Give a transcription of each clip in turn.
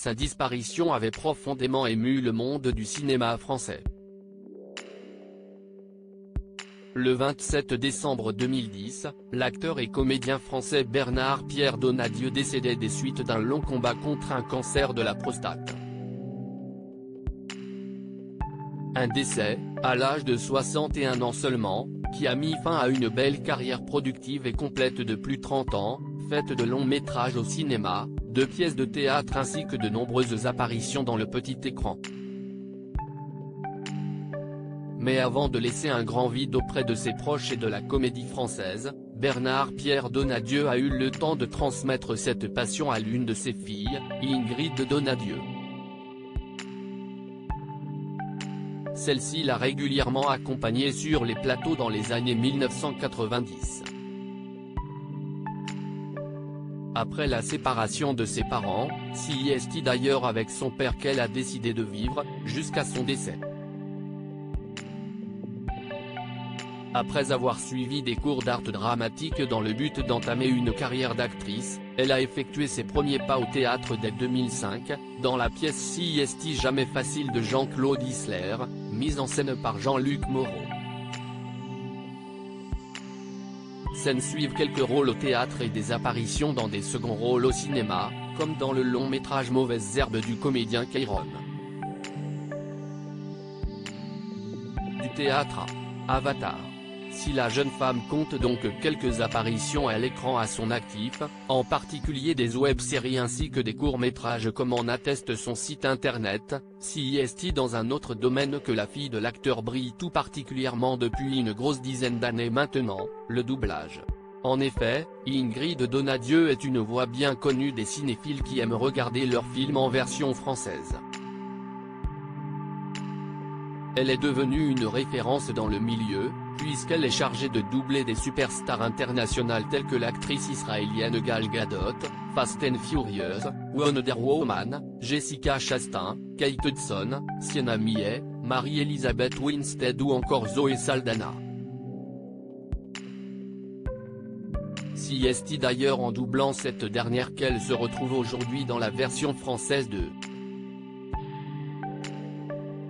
sa disparition avait profondément ému le monde du cinéma français. Le 27 décembre 2010, l'acteur et comédien français Bernard-Pierre Donadieu décédait des suites d'un long combat contre un cancer de la prostate. Un décès, à l'âge de 61 ans seulement, qui a mis fin à une belle carrière productive et complète de plus de 30 ans, faite de longs métrages au cinéma, de pièces de théâtre ainsi que de nombreuses apparitions dans le petit écran. Mais avant de laisser un grand vide auprès de ses proches et de la comédie française, Bernard-Pierre Donadieu a eu le temps de transmettre cette passion à l'une de ses filles, Ingrid Donadieu. Celle-ci l'a régulièrement accompagné sur les plateaux dans les années 1990. Après la séparation de ses parents, c'est d'ailleurs avec son père qu'elle a décidé de vivre, jusqu'à son décès. Après avoir suivi des cours d'art dramatique dans le but d'entamer une carrière d'actrice, elle a effectué ses premiers pas au théâtre dès 2005, dans la pièce C'est jamais facile de Jean-Claude Isler, mise en scène par Jean-Luc Moreau. S'en suivent quelques rôles au théâtre et des apparitions dans des seconds rôles au cinéma, comme dans le long-métrage Mauvaises herbes du comédien Kairon. Du théâtre à Avatar. Si la jeune femme compte donc quelques apparitions à l'écran à son actif, en particulier des web-séries ainsi que des courts-métrages comme en atteste son site internet, c'est dans un autre domaine que la fille de l'acteur brille tout particulièrement depuis une grosse dizaine d'années maintenant, le doublage. En effet, Ingrid Donadieu est une voix bien connue des cinéphiles qui aiment regarder leurs films en version française. Elle est devenue une référence dans le milieu, puisqu'elle est chargée de doubler des superstars internationales telles que l'actrice israélienne Gal Gadot, Fast and Furious, Wonder Woman, Jessica Chastain, Kate Hudson, Sienna Miller, Marie-Elisabeth Winstead ou encore Zoé Saldana. C'est d'ailleurs en doublant cette dernière qu'elle se retrouve aujourd'hui dans la version française de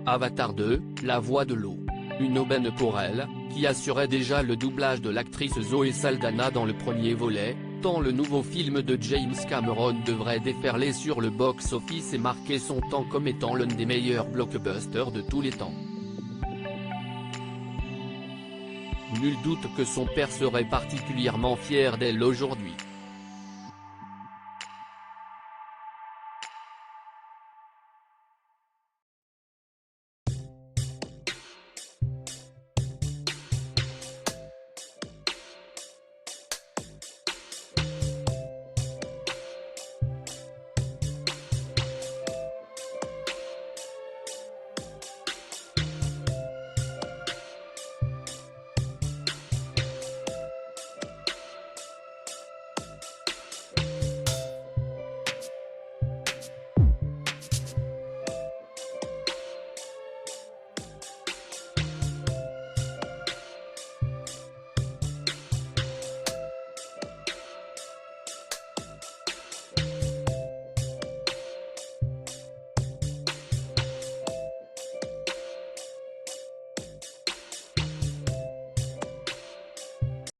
Avatar 2, La Voix de l'eau. Une aubaine pour elle, qui assurait déjà le doublage de l'actrice Zoé Saldana dans le premier volet, tant le nouveau film de James Cameron devrait déferler sur le box-office et marquer son temps comme étant l'un des meilleurs blockbusters de tous les temps. Nul doute que son père serait particulièrement fier d'elle aujourd'hui.